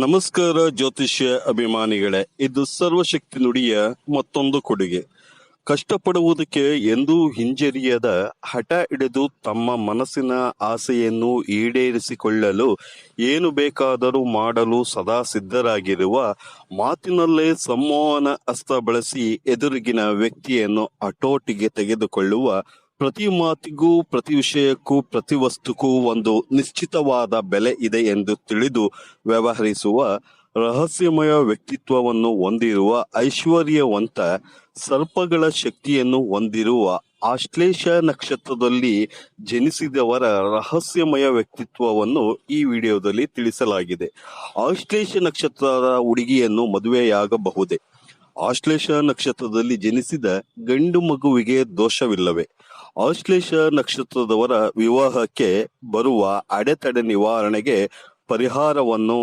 ನಮಸ್ಕಾರ ಜ್ಯೋತಿಷ್ಯ ಅಭಿಮಾನಿಗಳೇ, ಇದು ಸರ್ವಶಕ್ತಿ ನುಡಿಯ ಮತ್ತೊಂದು ಕೊಡುಗೆ. ಕಷ್ಟಪಡುವುದಕ್ಕೆ ಎಂದೂ ಹಿಂಜರಿಯದ, ಹಠ ಹಿಡಿದು ತಮ್ಮ ಮನಸ್ಸಿನ ಆಸೆಯನ್ನು ಈಡೇರಿಸಿಕೊಳ್ಳಲು ಏನು ಬೇಕಾದರೂ ಮಾಡಲು ಸದಾ ಸಿದ್ಧರಾಗಿರುವ, ಮಾತಿನಲ್ಲೇ ಸಂಮೋಹನ ಅಸ್ತ್ರ ಬಳಸಿ ಎದುರಿಗಿನ ವ್ಯಕ್ತಿಯನ್ನು ಹತೋಟಿಗೆ ತೆಗೆದುಕೊಳ್ಳುವ, ಪ್ರತಿ ಮಾತಿಗೂ, ಪ್ರತಿ ವಿಷಯಕ್ಕೂ, ಪ್ರತಿ ವಸ್ತುಕ್ಕೂ ಒಂದು ನಿಶ್ಚಿತವಾದ ಬೆಲೆ ಇದೆ ಎಂದು ತಿಳಿದು ವ್ಯವಹರಿಸುವ ರಹಸ್ಯಮಯ ವ್ಯಕ್ತಿತ್ವವನ್ನು ಹೊಂದಿರುವ, ಐಶ್ವರ್ಯವಂತ ಸರ್ಪಗಳ ಶಕ್ತಿಯನ್ನು ಹೊಂದಿರುವ, ಆಶ್ಲೇಷ ನಕ್ಷತ್ರದಲ್ಲಿ ಜನಿಸಿದವರ ರಹಸ್ಯಮಯ ವ್ಯಕ್ತಿತ್ವವನ್ನು ಈ ವಿಡಿಯೋದಲ್ಲಿ ತಿಳಿಸಲಾಗಿದೆ. ಆಶ್ಲೇಷ ನಕ್ಷತ್ರದ ಹುಡುಗಿಯನ್ನು ಮದುವೆಯಾಗಬಹುದೇ? ಆಶ್ಲೇಷ ನಕ್ಷತ್ರದಲ್ಲಿ ಜನಿಸಿದ ಗಂಡು ಮಗುವಿಗೆ ದೋಷವಿಲ್ಲವೇ? ಆಶ್ಲೇಷ ನಕ್ಷತ್ರದವರ ವಿವಾಹಕ್ಕೆ ಬರುವ ಅಡೆತಡೆ ನಿವಾರಣೆಗೆ ಪರಿಹಾರವನ್ನು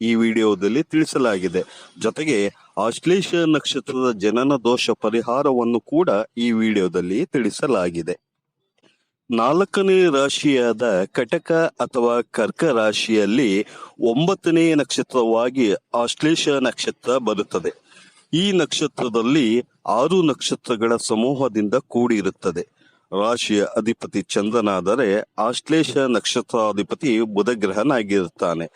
ಈ ವಿಡಿಯೋದಲ್ಲಿ ತಿಳಿಸಲಾಗಿದೆ. ಜೊತೆಗೆ ಆಶ್ಲೇಷ ನಕ್ಷತ್ರದ ಜನನ ದೋಷ ಪರಿಹಾರವನ್ನು ಕೂಡ ಈ ವಿಡಿಯೋದಲ್ಲಿ ತಿಳಿಸಲಾಗಿದೆ. 4ನೇ ರಾಶಿಯಾದ ಕಟಕ ಅಥವಾ ಕರ್ಕ ರಾಶಿಯಲ್ಲಿ 9ನೇ ನಕ್ಷತ್ರವಾಗಿ ಆಶ್ಲೇಷ ನಕ್ಷತ್ರ ಬರುತ್ತದೆ. ಈ ನಕ್ಷತ್ರದಲ್ಲಿ 6 ನಕ್ಷತ್ರಗಳ ಸಮೂಹದಿಂದ ಕೂಡಿರುತ್ತದೆ. ರಾಶಿಯ ಅಧಿಪತಿ ಚಂದ್ರನಾದರೆ ಆಶ್ಲೇಷ ನಕ್ಷತ್ರಾಧಿಪತಿ ಬುಧ ಗ್ರಹನಾಗಿರುತ್ತಾನೆ.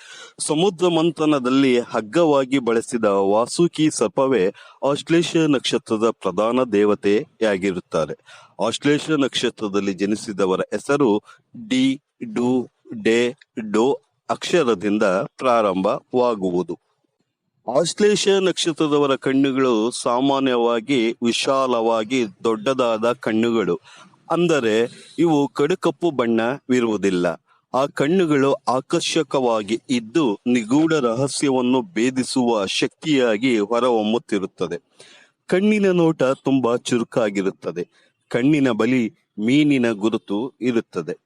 ಸಮುದ್ರ ಮಂಥನದಲ್ಲಿ ಹಗ್ಗವಾಗಿ ಬಳಸಿದ ವಾಸುಕಿ ಸರ್ಪವೇ ಆಶ್ಲೇಷ ನಕ್ಷತ್ರದ ಪ್ರಧಾನ ದೇವತೆಯಾಗಿರುತ್ತಾರೆ. ಆಶ್ಲೇಷ ನಕ್ಷತ್ರದಲ್ಲಿ ಜನಿಸಿದವರ ಹೆಸರು ಡಿ, ಡು, ಡೆ, ಡೋ ಅಕ್ಷರದಿಂದ ಪ್ರಾರಂಭವಾಗುವುದು. ಆಶ್ಲೇಷ ನಕ್ಷತ್ರದವರ ಕಣ್ಣುಗಳು ಸಾಮಾನ್ಯವಾಗಿ ವಿಶಾಲವಾಗಿ ದೊಡ್ಡದಾದ ಕಣ್ಣುಗಳು, ಅಂದರೆ ಇವು ಕಡುಕಪ್ಪು ಬಣ್ಣವಿರುವುದಿಲ್ಲ. ಆ ಕಣ್ಣುಗಳು ಆಕರ್ಷಕವಾಗಿ ಇದ್ದು ನಿಗೂಢ ರಹಸ್ಯವನ್ನು ಭೇದಿಸುವ ಶಕ್ತಿಯಾಗಿ ಹೊರಹೊಮ್ಮುತ್ತಿರುತ್ತದೆ. ಕಣ್ಣಿನ ನೋಟ ತುಂಬಾ ಚುರುಕಾಗಿರುತ್ತದೆ. ಕಣ್ಣಿನ ಬಳಿ ಮೀನಿನ ಗುರುತು ಇರುತ್ತದೆ.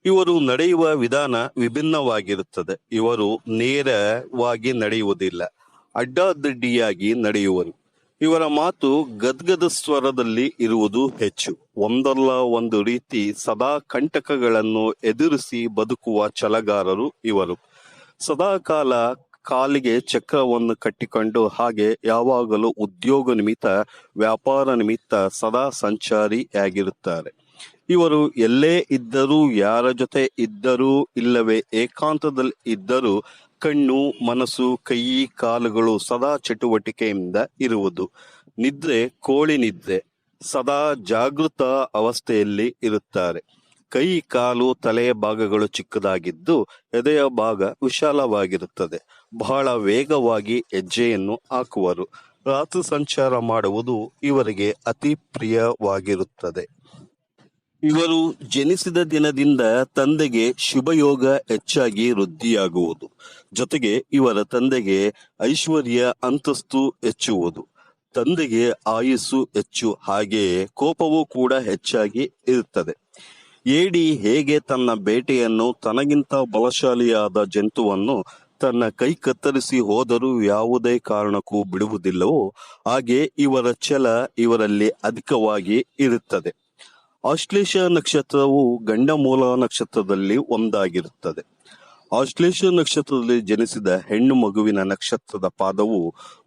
ಇವರು ನಡೆಯುವ ವಿಧಾನ ವಿಭಿನ್ನವಾಗಿರುತ್ತದೆ. ಇವರು ನೇರವಾಗಿ ನಡೆಯುವುದಿಲ್ಲ, ಅಡ್ಡಾದಿಡ್ಡಿಯಾಗಿ ನಡೆಯುವರು. ಇವರ ಮಾತು ಗದ್ಗದ ಸ್ವರದಲ್ಲಿ ಇರುವುದು ಹೆಚ್ಚು. ಒಂದಲ್ಲ ಒಂದು ರೀತಿ ಸದಾ ಕಂಟಕಗಳನ್ನು ಎದುರಿಸಿ ಬದುಕುವ ಛಲಗಾರರು ಇವರು. ಸದಾಕಾಲ ಕಾಲಿಗೆ ಚಕ್ರವನ್ನು ಕಟ್ಟಿಕೊಂಡು, ಹಾಗೆ ಯಾವಾಗಲೂ ಉದ್ಯೋಗ ನಿಮಿತ್ತ, ವ್ಯಾಪಾರ ನಿಮಿತ್ತ ಸದಾ ಸಂಚಾರಿಯಾಗಿರುತ್ತಾರೆ. ಇವರು ಎಲ್ಲೇ ಇದ್ದರೂ, ಯಾರ ಜೊತೆ ಇದ್ದರೂ, ಇಲ್ಲವೇ ಏಕಾಂತದಲ್ಲಿ ಇದ್ದರೂ ಕಣ್ಣು, ಮನಸ್ಸು, ಕೈ, ಕಾಲುಗಳು ಸದಾ ಚಟುವಟಿಕೆಯಿಂದ ಇರುವುದು. ನಿದ್ರೆ ಕೋಳಿ ನಿದ್ರೆ, ಸದಾ ಜಾಗೃತ ಅವಸ್ಥೆಯಲ್ಲಿ ಇರುತ್ತಾರೆ. ಕೈ, ಕಾಲು, ತಲೆಯ ಭಾಗಗಳು ಚಿಕ್ಕದಾಗಿದ್ದು ಎದೆಯ ಭಾಗ ವಿಶಾಲವಾಗಿರುತ್ತದೆ. ಬಹಳ ವೇಗವಾಗಿ ಹೆಜ್ಜೆಯನ್ನು ಹಾಕುವರು. ರಾತ್ರಿ ಸಂಚಾರ ಮಾಡುವುದು ಇವರಿಗೆ ಅತಿ ಪ್ರಿಯವಾಗಿರುತ್ತದೆ. ಇವರು ಜನಿಸಿದ ದಿನದಿಂದ ತಂದೆಗೆ ಶುಭಯೋಗ ಹೆಚ್ಚಾಗಿ ವೃದ್ಧಿಯಾಗುವುದು. ಜೊತೆಗೆ ಇವರ ತಂದೆಗೆ ಐಶ್ವರ್ಯ, ಅಂತಸ್ತು ಹೆಚ್ಚುವುದು. ತಂದೆಗೆ ಆಯುಸ್ಸು ಹೆಚ್ಚು, ಹಾಗೆಯೇ ಕೋಪವೂ ಕೂಡ ಹೆಚ್ಚಾಗಿ ಇರುತ್ತದೆ. ಏಡಿ ಹೇಗೆ ತನ್ನ ಬೇಟೆಯನ್ನು, ತನಗಿಂತ ಬಲಶಾಲಿಯಾದ ಜಂತುವನ್ನು ತನ್ನ ಕೈ ಕತ್ತರಿಸಿ ಹೋದರೂ ಯಾವುದೇ ಕಾರಣಕ್ಕೂ ಬಿಡುವುದಿಲ್ಲವೋ, ಹಾಗೆ ಇವರ ಛಲ ಇವರಲ್ಲಿ ಅಧಿಕವಾಗಿ ಇರುತ್ತದೆ. ಆಶ್ಲೇಷ ನಕ್ಷತ್ರವು ಗಂಡ ಮೂಲ ನಕ್ಷತ್ರದಲ್ಲಿ ಒಂದಾಗಿರುತ್ತದೆ. ಆಶ್ಲೇಷ ನಕ್ಷತ್ರದಲ್ಲಿ ಜನಿಸಿದ ಹೆಣ್ಣು ಮಗುವಿನ ನಕ್ಷತ್ರದ ಪಾದವು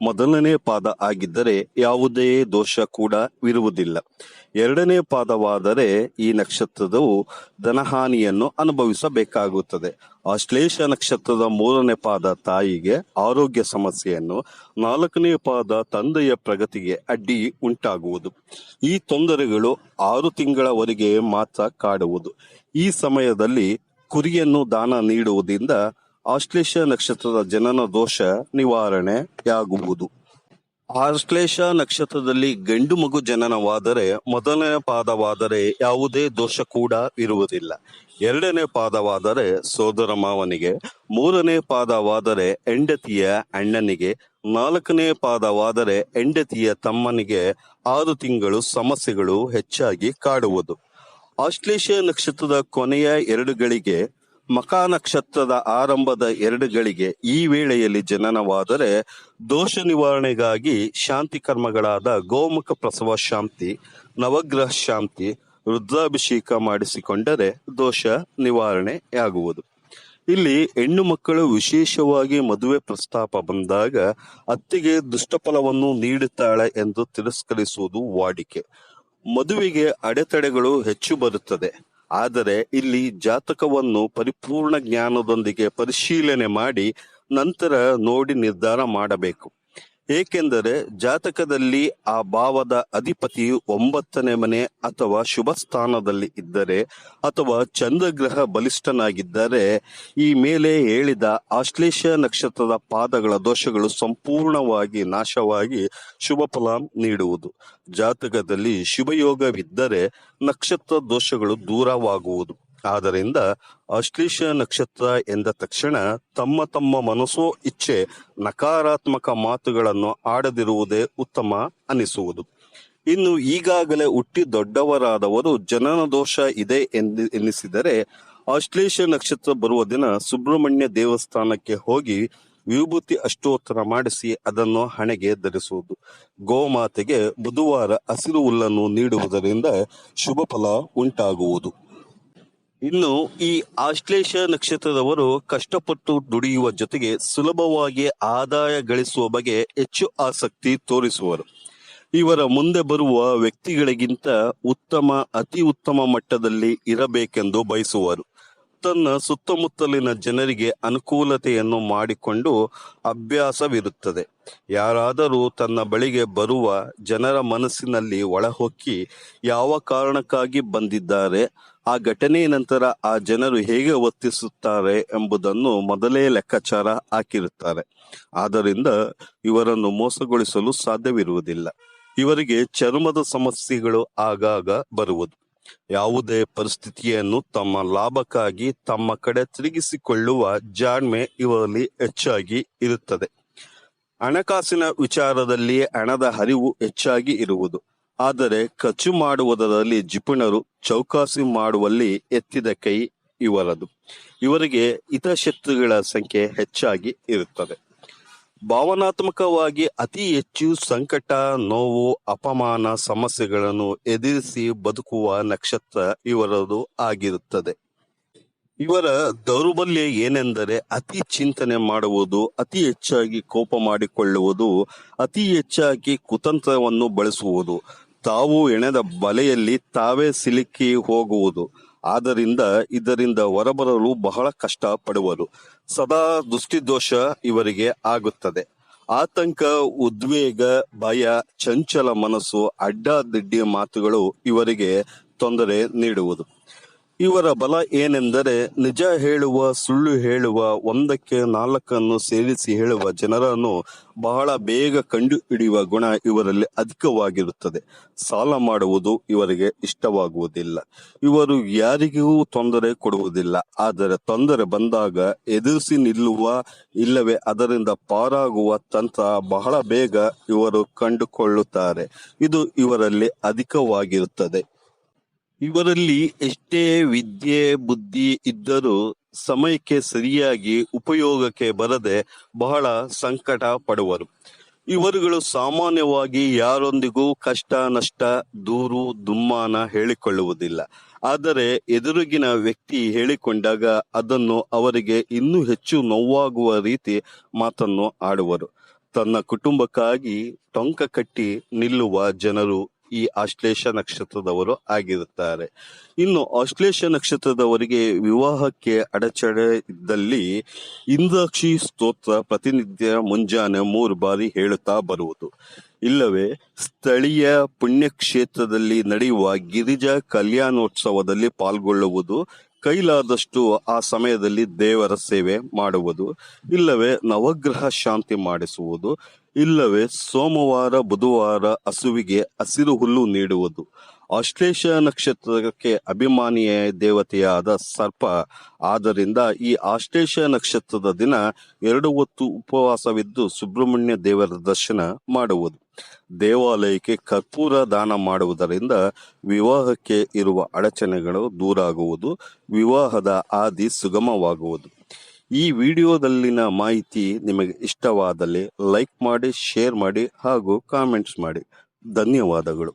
ಮೊದಲನೇ ಪಾದ ಆಗಿದ್ದರೆ ಯಾವುದೇ ದೋಷ ಕೂಡ ಇರುವುದಿಲ್ಲ. 2ನೇ ಪಾದವಾದರೆ ಈ ನಕ್ಷತ್ರದವು ಧನಹಾನಿಯನ್ನು ಅನುಭವಿಸಬೇಕಾಗುತ್ತದೆ. ಆಶ್ಲೇಷ ನಕ್ಷತ್ರದ 3ನೇ ಪಾದ ತಾಯಿಗೆ ಆರೋಗ್ಯ ಸಮಸ್ಯೆಯನ್ನು, 4ನೇ ಪಾದ ತಂದೆಯ ಪ್ರಗತಿಗೆ ಅಡ್ಡಿ ಉಂಟಾಗುವುದು. ಈ ತೊಂದರೆಗಳು 6 ತಿಂಗಳವರೆಗೆ ಮಾತ್ರ ಕಾಡುವುದು. ಈ ಸಮಯದಲ್ಲಿ ಕುರಿಯನ್ನು ದಾನ ನೀಡುವುದರಿಂದ ಆಶ್ಲೇಷ ನಕ್ಷತ್ರದ ಜನನ ದೋಷ ನಿವಾರಣೆಯಾಗುವುದು. ಆಶ್ಲೇಷ ನಕ್ಷತ್ರದಲ್ಲಿ ಗಂಡು ಮಗು ಜನನವಾದರೆ 1ನೇ ಪಾದವಾದರೆ ಯಾವುದೇ ದೋಷ ಕೂಡ ಇರುವುದಿಲ್ಲ. 2ನೇ ಪಾದವಾದರೆ ಸೋದರ ಮಾವನಿಗೆ, 3ನೇ ಪಾದವಾದರೆ ಹೆಂಡತಿಯ ಅಣ್ಣನಿಗೆ, 4ನೇ ಪಾದವಾದರೆ ಹೆಂಡತಿಯ ತಮ್ಮನಿಗೆ 6 ತಿಂಗಳು ಸಮಸ್ಯೆಗಳು ಹೆಚ್ಚಾಗಿ ಕಾಡುವುದು. ಆಶ್ಲೇಷ ನಕ್ಷತ್ರದ ಕೊನೆಯ 2 ಗಳಿಗೆ, ಮಖ ನಕ್ಷತ್ರದ ಆರಂಭದ 2 ಗಳಿಗೆ ಈ ವೇಳೆಯಲ್ಲಿ ಜನನವಾದರೆ ದೋಷ ನಿವಾರಣೆಗಾಗಿ ಶಾಂತಿ ಕರ್ಮಗಳಾದ ಗೋಮುಖ ಪ್ರಸವ ಶಾಂತಿ, ನವಗ್ರಹ ಶಾಂತಿ, ರುದ್ರಾಭಿಷೇಕ ಮಾಡಿಸಿಕೊಂಡರೆ ದೋಷ ನಿವಾರಣೆಯಾಗುವುದು. ಇಲ್ಲಿ ಹೆಣ್ಣು ಮಕ್ಕಳು ವಿಶೇಷವಾಗಿ ಮದುವೆ ಪ್ರಸ್ತಾಪ ಬಂದಾಗ ಅತ್ತಿಗೆ ದುಷ್ಟಫಲವನ್ನು ನೀಡುತ್ತಾಳೆ ಎಂದು ತಿರಸ್ಕರಿಸುವುದು ವಾಡಿಕೆ. ಮದುವೆಗೆ ಅಡೆತಡೆಗಳು ಹೆಚ್ಚು ಬರುತ್ತದೆ. ಆದರೆ ಇಲ್ಲಿ ಜಾತಕವನ್ನು ಪರಿಪೂರ್ಣ ಜ್ಞಾನದೊಂದಿಗೆ ಪರಿಶೀಲನೆ ಮಾಡಿ ನಂತರ ನೋಡಿ ನಿರ್ಧಾರ ಮಾಡಬೇಕು. ಏಕೆಂದರೆ ಜಾತಕದಲ್ಲಿ ಆ ಭಾವದ ಅಧಿಪತಿಯು 9ನೇ ಮನೆ ಅಥವಾ ಶುಭ ಸ್ಥಾನದಲ್ಲಿ ಇದ್ದರೆ ಅಥವಾ ಚಂದ್ರಗ್ರಹ ಬಲಿಷ್ಠನಾಗಿದ್ದರೆ ಈ ಮೇಲೆ ಹೇಳಿದ ಆಶ್ಲೇಷ ನಕ್ಷತ್ರದ ಪಾದಗಳ ದೋಷಗಳು ಸಂಪೂರ್ಣವಾಗಿ ನಾಶವಾಗಿ ಶುಭ ಫಲ ನೀಡುವುದು. ಜಾತಕದಲ್ಲಿ ಶುಭಯೋಗವಿದ್ದರೆ ನಕ್ಷತ್ರ ದೋಷಗಳು ದೂರವಾಗುವುದು. ಆದ್ದರಿಂದ ಆಶ್ಲೇಷ ನಕ್ಷತ್ರ ಎಂದ ತಕ್ಷಣ ತಮ್ಮ ತಮ್ಮ ಮನಸ್ಸೋ ಇಚ್ಛೆ ನಕಾರಾತ್ಮಕ ಮಾತುಗಳನ್ನು ಆಡದಿರುವುದೇ ಉತ್ತಮ ಅನಿಸುವುದು. ಇನ್ನು ಈಗಾಗಲೇ ಹುಟ್ಟಿ ದೊಡ್ಡವರಾದವರು ಜನನ ದೋಷ ಇದೆ ಎನ್ನಿಸಿದರೆ ಆಶ್ಲೇಷ ನಕ್ಷತ್ರ ಬರುವ ದಿನ ಸುಬ್ರಹ್ಮಣ್ಯ ದೇವಸ್ಥಾನಕ್ಕೆ ಹೋಗಿ ವಿಭೂತಿ ಅಷ್ಟೋತ್ತರ ಮಾಡಿಸಿ ಅದನ್ನು ಹಣೆಗೆ ಧರಿಸುವುದು. ಗೋಮಾತೆಗೆ ಬುಧವಾರ ಹಸಿರು ಹುಲ್ಲನ್ನು ನೀಡುವುದರಿಂದ ಶುಭ ಫಲ ಉಂಟಾಗುವುದು. ಇನ್ನು ಈ ಆಶ್ಲೇಷ ನಕ್ಷತ್ರದವರು ಕಷ್ಟಪಟ್ಟು ದುಡಿಯುವ ಜೊತೆಗೆ ಸುಲಭವಾಗಿ ಆದಾಯ ಗಳಿಸುವ ಬಗ್ಗೆ ಹೆಚ್ಚು ಆಸಕ್ತಿ ತೋರಿಸುವರು. ಇವರ ಮುಂದೆ ಬರುವ ವ್ಯಕ್ತಿಗಳಿಗಿಂತ ಉತ್ತಮ, ಅತಿ ಉತ್ತಮ ಮಟ್ಟದಲ್ಲಿ ಇರಬೇಕೆಂದು ಬಯಸುವರು. ತನ್ನ ಸುತ್ತಮುತ್ತಲಿನ ಜನರಿಗೆ ಅನುಕೂಲತೆಯನ್ನು ಮಾಡಿಕೊಂಡು ಅಭ್ಯಾಸವಿರುತ್ತದೆ. ಯಾರಾದರೂ ತನ್ನ ಬಳಿಗೆ ಬರುವ ಜನರ ಮನಸ್ಸಿನಲ್ಲಿ ಒಳಹೊಕ್ಕಿ ಯಾವ ಕಾರಣಕ್ಕಾಗಿ ಬಂದಿದ್ದಾರೆ, ಆ ಘಟನೆಯ ನಂತರ ಆ ಜನರು ಹೇಗೆ ವರ್ತಿಸುತ್ತಾರೆ ಎಂಬುದನ್ನು ಮೊದಲೇ ಲೆಕ್ಕಾಚಾರ ಹಾಕಿರುತ್ತಾರೆ. ಆದ್ದರಿಂದ ಇವರನ್ನು ಮೋಸಗೊಳಿಸಲು ಸಾಧ್ಯವಿರುವುದಿಲ್ಲ. ಇವರಿಗೆ ಚರ್ಮದ ಸಮಸ್ಯೆಗಳು ಆಗಾಗ ಬರುವುದು. ಯಾವುದೇ ಪರಿಸ್ಥಿತಿಯನ್ನು ತಮ್ಮ ಲಾಭಕ್ಕಾಗಿ ತಮ್ಮ ಕಡೆ ತಿರುಗಿಸಿಕೊಳ್ಳುವ ಜಾಣ್ಮೆ ಇವರಲ್ಲಿ ಹೆಚ್ಚಾಗಿ ಇರುತ್ತದೆ. ಹಣಕಾಸಿನ ವಿಚಾರದಲ್ಲಿ ಹಣದ ಹರಿವು ಹೆಚ್ಚಾಗಿ ಇರುವುದು. ಆದರೆ ಖರ್ಚು ಮಾಡುವುದರಲ್ಲಿ ಜಿಪುಣರು, ಚೌಕಾಸಿ ಮಾಡುವಲ್ಲಿ ಎತ್ತಿದ ಕೈ ಇವರದು. ಇವರಿಗೆ ಹಿತಶತ್ರುಗಳ ಸಂಖ್ಯೆ ಹೆಚ್ಚಾಗಿ ಇರುತ್ತದೆ. ಭಾವನಾತ್ಮಕವಾಗಿ ಅತಿ ಹೆಚ್ಚು ಸಂಕಟ, ನೋವು, ಅಪಮಾನ, ಸಮಸ್ಯೆಗಳನ್ನು ಎದುರಿಸಿ ಬದುಕುವ ನಕ್ಷತ್ರ ಇವರದು ಆಗಿರುತ್ತದೆ. ಇವರ ದೌರ್ಬಲ್ಯ ಏನೆಂದರೆ ಅತಿ ಚಿಂತನೆ ಮಾಡುವುದು, ಅತಿ ಹೆಚ್ಚಾಗಿ ಕೋಪ ಮಾಡಿಕೊಳ್ಳುವುದು, ಅತಿ ಹೆಚ್ಚಾಗಿ ಕುತಂತ್ರವನ್ನು ಬಳಸುವುದು, ತಾವು ಎಣೆದ ಬಲೆಯಲ್ಲಿ ತಾವೇ ಸಿಲುಕಿ ಹೋಗುವುದು. ಆದ್ದರಿಂದ ಇದರಿಂದ ಹೊರಬರಲು ಬಹಳ ಕಷ್ಟ ಪಡುವರು. ಸದಾ ದೃಷ್ಟಿದೋಷ ಇವರಿಗೆ ಆಗುತ್ತದೆ. ಆತಂಕ, ಉದ್ವೇಗ, ಭಯ, ಚಂಚಲ ಮನಸ್ಸು, ಅಡ್ಡಾದಿಡ್ಡಿ ಮಾತುಗಳು ಇವರಿಗೆ ತೊಂದರೆ ನೀಡುವುದು. ಇವರ ಬಲ ಏನೆಂದರೆ ನಿಜ ಹೇಳುವ, ಸುಳ್ಳು ಹೇಳುವ, 1ಕ್ಕೆ 4 ಸೇರಿಸಿ ಹೇಳುವ ಜನರನ್ನು ಬಹಳ ಬೇಗ ಕಂಡು ಹಿಡಿಯುವ ಗುಣ ಇವರಲ್ಲಿ ಅಧಿಕವಾಗಿರುತ್ತದೆ. ಸಾಲ ಮಾಡುವುದು ಇವರಿಗೆ ಇಷ್ಟವಾಗುವುದಿಲ್ಲ. ಇವರು ಯಾರಿಗೂ ತೊಂದರೆ ಕೊಡುವುದಿಲ್ಲ. ಆದರೆ ತೊಂದರೆ ಬಂದಾಗ ಎದುರಿಸಿ ನಿಲ್ಲುವ, ಇಲ್ಲವೇ ಅದರಿಂದ ಪಾರಾಗುವ ತಂತ್ರ ಬಹಳ ಬೇಗ ಇವರು ಕಂಡುಕೊಳ್ಳುತ್ತಾರೆ. ಇದು ಇವರಲ್ಲಿ ಅಧಿಕವಾಗಿರುತ್ತದೆ. ಇವರಲ್ಲಿ ಎಷ್ಟೇ ವಿದ್ಯೆ, ಬುದ್ಧಿ ಇದ್ದರೂ ಸಮಯಕ್ಕೆ ಸರಿಯಾಗಿ ಉಪಯೋಗಕ್ಕೆ ಬರದೆ ಬಹಳ ಸಂಕಟ ಪಡುವರು. ಇವರುಗಳು ಸಾಮಾನ್ಯವಾಗಿ ಯಾರೊಂದಿಗೂ ಕಷ್ಟ, ನಷ್ಟ, ದೂರು, ದುಮ್ಮಾನ ಹೇಳಿಕೊಳ್ಳುವುದಿಲ್ಲ. ಆದರೆ ಎದುರಿಗಿನ ವ್ಯಕ್ತಿ ಹೇಳಿಕೊಂಡಾಗ ಅದನ್ನು ಅವರಿಗೆ ಇನ್ನೂ ಹೆಚ್ಚು ನೋವಾಗುವ ರೀತಿ ಮಾತನ್ನು ಆಡುವರು. ತನ್ನ ಕುಟುಂಬಕ್ಕಾಗಿ ಟೊಂಕ ಕಟ್ಟಿ ನಿಲ್ಲುವ ಜನರು ಈ ಆಶ್ಲೇಷ ನಕ್ಷತ್ರದವರು ಆಗಿರುತ್ತಾರೆ. ಇನ್ನು ಆಶ್ಲೇಷ ನಕ್ಷತ್ರದವರಿಗೆ ವಿವಾಹಕ್ಕೆ ಅಡಚಣೆ ಇದ್ದಲ್ಲಿ ಇಂದ್ರಾಕ್ಷಿ ಸ್ತೋತ್ರ ಪ್ರತಿನಿತ್ಯ ಮುಂಜಾನೆ 3 ಬಾರಿ ಹೇಳುತ್ತಾ ಬರುವುದು. ಇಲ್ಲವೇ ಸ್ಥಳೀಯ ಪುಣ್ಯಕ್ಷೇತ್ರದಲ್ಲಿ ನಡೆಯುವ ಗಿರಿಜಾ ಕಲ್ಯಾಣೋತ್ಸವದಲ್ಲಿ ಪಾಲ್ಗೊಳ್ಳುವುದು. ಕೈಲಾದಷ್ಟು ಆ ಸಮಯದಲ್ಲಿ ದೇವರ ಸೇವೆ ಮಾಡುವುದು. ಇಲ್ಲವೇ ನವಗ್ರಹ ಶಾಂತಿ ಮಾಡಿಸುವುದು. ಇಲ್ಲವೇ ಸೋಮವಾರ, ಬುಧವಾರ ಹಸುವಿಗೆ ಹಸಿರು ಹುಲ್ಲು ನೀಡುವುದು. ಆಶ್ಲೇಷ ನಕ್ಷತ್ರಕ್ಕೆ ಅಭಿಮಾನಿಯ ದೇವತೆಯಾದ ಸರ್ಪ. ಆದ್ದರಿಂದ ಈ ಆಶ್ಲೇಷ ನಕ್ಷತ್ರದ ದಿನ 2 ಹೊತ್ತು ಉಪವಾಸವಿದ್ದು ಸುಬ್ರಹ್ಮಣ್ಯ ದೇವರ ದರ್ಶನ ಮಾಡುವುದು. ದೇವಾಲಯಕ್ಕೆ ಕರ್ಪೂರ ದಾನ ಮಾಡುವುದರಿಂದ ವಿವಾಹಕ್ಕೆ ಇರುವ ಅಡಚಣೆಗಳು ದೂರಾಗುವುದು. ವಿವಾಹದ ಹಾದಿ ಸುಗಮವಾಗುವುದು. ಈ ವಿಡಿಯೋದಲ್ಲಿನ ಮಾಹಿತಿ ನಿಮಗೆ ಇಷ್ಟವಾದಲ್ಲಿ ಲೈಕ್ ಮಾಡಿ, ಶೇರ್ ಮಾಡಿ ಹಾಗೂ ಕಾಮೆಂಟ್ಸ್ ಮಾಡಿ. ಧನ್ಯವಾದಗಳು.